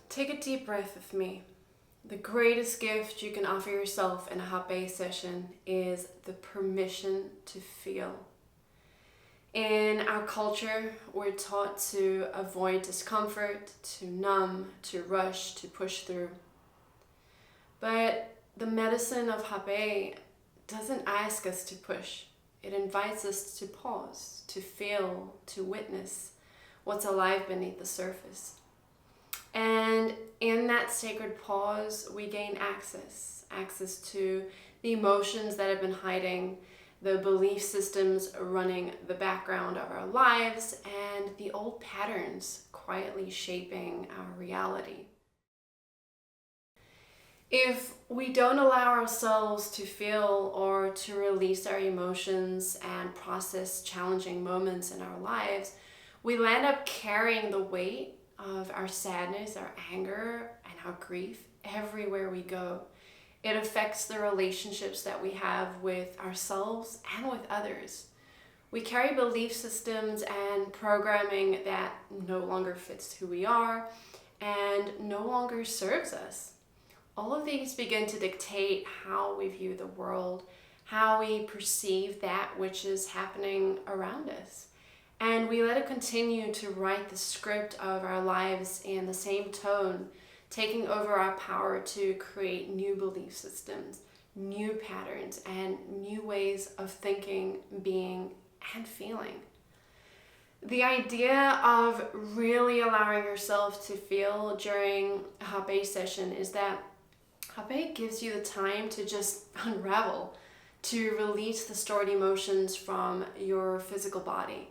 Take a deep breath with me. The greatest gift you can offer yourself in a Hapé session is the permission to feel. In our culture, we're taught to avoid discomfort, to numb, to rush, to push through. But the medicine of Hapé doesn't ask us to push. It invites us to pause, to feel, to witness what's alive beneath the surface. And in that sacred pause, we gain access to the emotions that have been hiding, the belief systems running the background of our lives, and the old patterns quietly shaping our reality. If we don't allow ourselves to feel or to release our emotions and process challenging moments in our lives, we'll end up carrying the weight of our sadness, our anger, and our grief everywhere we go. It affects the relationships that we have with ourselves and with others. We carry belief systems and programming that no longer fits who we are and no longer serves us. All of these begin to dictate how we view the world, how we perceive that which is happening around us. And we let it continue to write the script of our lives in the same tone, taking over our power to create new belief systems, new patterns, and new ways of thinking, being, and feeling. The idea of really allowing yourself to feel during a Hapé session is that Hapé gives you the time to just unravel, to release the stored emotions from your physical body.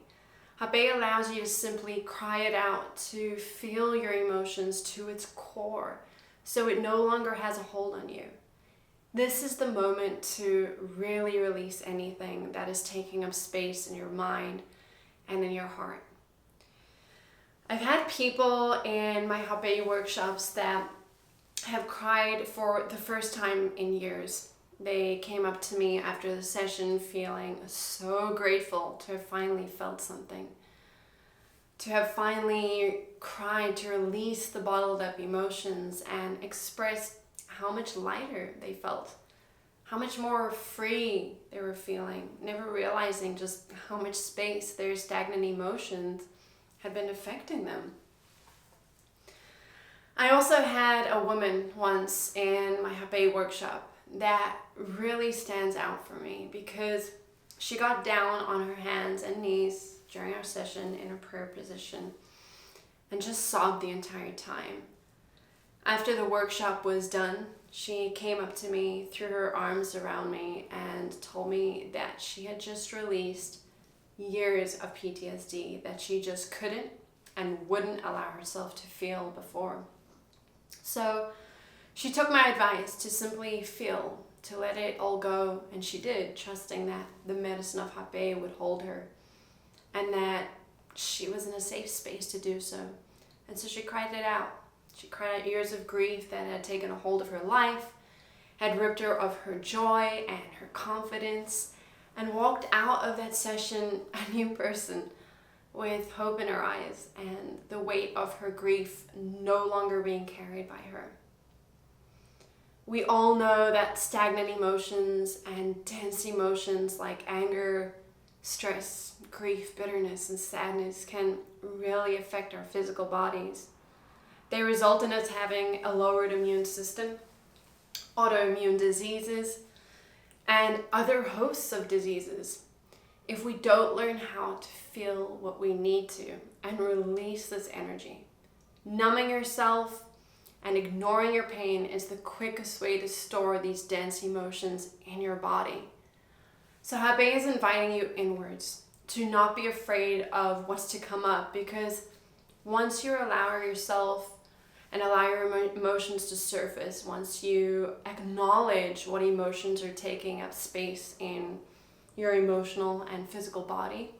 Hapé allows you to simply cry it out, to feel your emotions to its core, so it no longer has a hold on you. This is the moment to really release anything that is taking up space in your mind and in your heart. I've had people in my Hapé workshops that have cried for the first time in years. They came up to me after the session feeling so grateful to have finally felt something, to have finally cried, to release the bottled up emotions and express how much lighter they felt, how much more free they were feeling, never realizing just how much space their stagnant emotions had been affecting them. I also had a woman once in my Hapé workshop that really stands out for me because she got down on her hands and knees during our session in a prayer position and just sobbed the entire time. After the workshop was done, she came up to me, threw her arms around me, and told me that she had just released years of PTSD that she just couldn't and wouldn't allow herself to feel before. So she took my advice to simply feel, to let it all go, and she did, trusting that the medicine of Hapé would hold her and that she was in a safe space to do so. And so she cried it out. She cried out years of grief that had taken a hold of her life, had ripped her of her joy and her confidence, and walked out of that session a new person with hope in her eyes and the weight of her grief no longer being carried by her. We all know that stagnant emotions and dense emotions like anger, stress, grief, bitterness, and sadness can really affect our physical bodies. They result in us having a lowered immune system, autoimmune diseases, and other hosts of diseases. If we don't learn how to feel what we need to and release this energy, numbing yourself and ignoring your pain is the quickest way to store these dense emotions in your body. So Hapé is inviting you inwards to not be afraid of what's to come up, because once you allow yourself and allow your emotions to surface, once you acknowledge what emotions are taking up space in your emotional and physical body,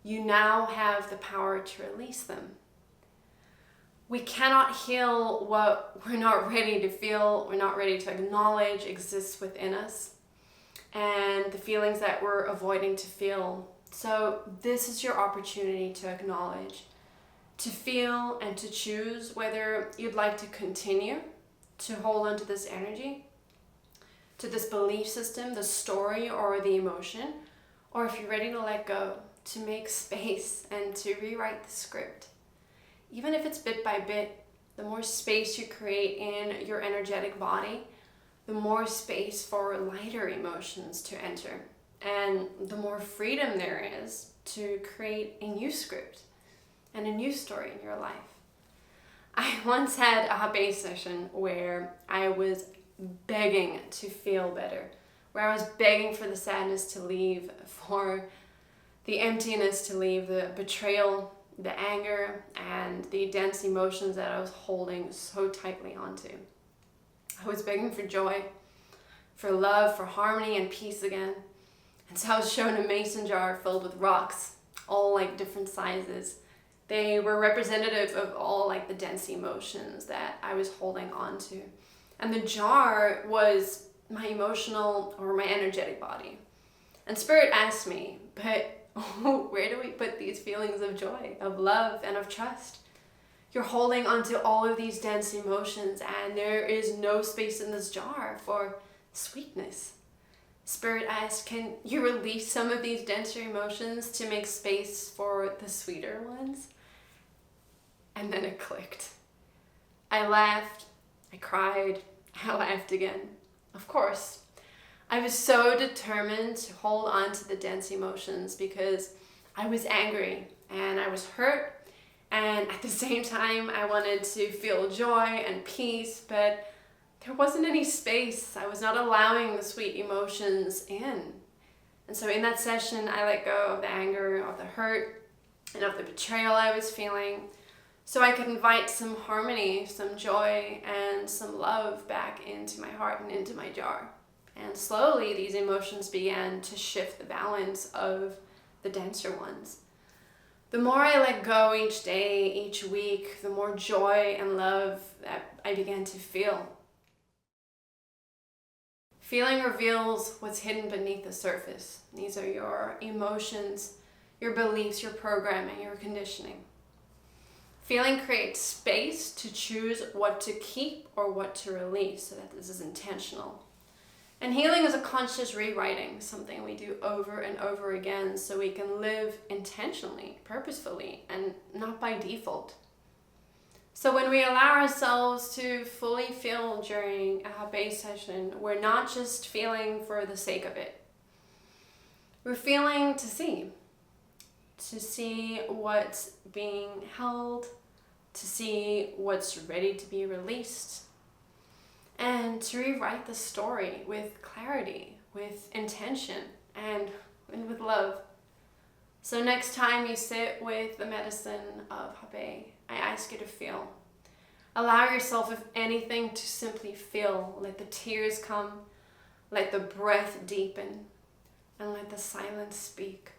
you now have the power to release them. We cannot heal what we're not ready to feel, we're not ready to acknowledge exists within us, and the feelings that we're avoiding to feel. So this is your opportunity to acknowledge, to feel and to choose whether you'd like to continue to hold on to this energy, to this belief system, the story or the emotion, or if you're ready to let go, to make space and to rewrite the script. Even if it's bit by bit, the more space you create in your energetic body, the more space for lighter emotions to enter, and the more freedom there is to create a new script and a new story in your life. I once had a Hapé session where I was begging to feel better, where I was begging for the sadness to leave, for the emptiness to leave, the betrayal, the anger, and the dense emotions that I was holding so tightly onto. I was begging for joy, for love, for harmony and peace again. And so I was shown a mason jar filled with rocks, all like different sizes. They were representative of all like the dense emotions that I was holding on to. And the jar was my emotional or my energetic body. And Spirit asked me, but where do we put these feelings of joy, of love, and of trust? You're holding onto all of these dense emotions, and there is no space in this jar for sweetness. Spirit asked, can you release some of these denser emotions to make space for the sweeter ones? And then it clicked. I laughed, I cried, I laughed again. Of course, I was so determined to hold on to the dense emotions because I was angry and I was hurt, and at the same time I wanted to feel joy and peace, but there wasn't any space. I was not allowing the sweet emotions in. And so in that session, I let go of the anger, of the hurt, and of the betrayal I was feeling, so I could invite some harmony, some joy, and some love back into my heart and into my jar. And slowly these emotions began to shift the balance of the denser ones. The more I let go each day, each week, the more joy and love that I began to feel. Feeling reveals what's hidden beneath the surface. These are your emotions, your beliefs, your programming, your conditioning. Feeling creates space to choose what to keep or what to release, so that this is intentional. And healing is a conscious rewriting, something we do over and over again so we can live intentionally, purposefully, and not by default. So when we allow ourselves to fully feel during a Hapé session, we're not just feeling for the sake of it. We're feeling to see what's being held, to see what's ready to be released, and to rewrite the story with clarity, with intention, and with love. So next time you sit with the medicine of Hapé, I ask you to feel. Allow yourself, if anything, to simply feel. Let the tears come, let the breath deepen, and let the silence speak.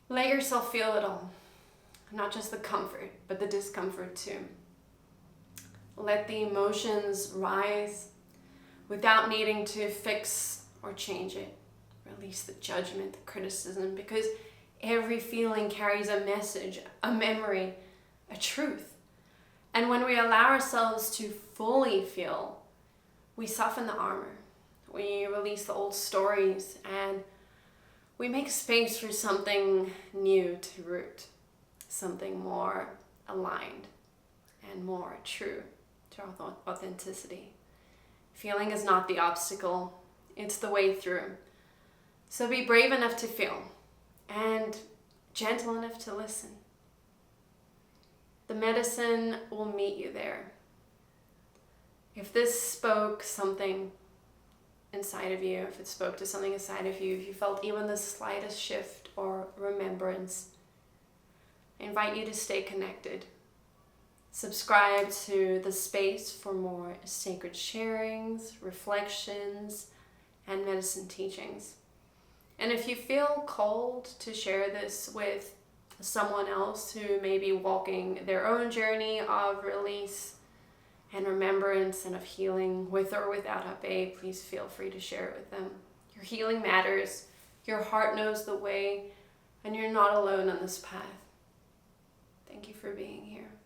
Let yourself feel it all, not just the comfort, but the discomfort too. Let the emotions rise without needing to fix or change it. Release the judgment, the criticism, because every feeling carries a message, a memory, a truth. And when we allow ourselves to fully feel, we soften the armor. We release the old stories and we make space for something new to root, something more aligned and more true to our authenticity. Feeling is not the obstacle, it's the way through. So be brave enough to feel and gentle enough to listen. The medicine will meet you there. If this spoke something inside of you, if it spoke to something inside of you, if you felt even the slightest shift or remembrance, I invite you to stay connected. Subscribe to the space for more sacred sharings, reflections, and medicine teachings. And if you feel called to share this with someone else who may be walking their own journey of release and remembrance and of healing with or without Hapé, please feel free to share it with them. Your healing matters, your heart knows the way, and you're not alone on this path. for being here.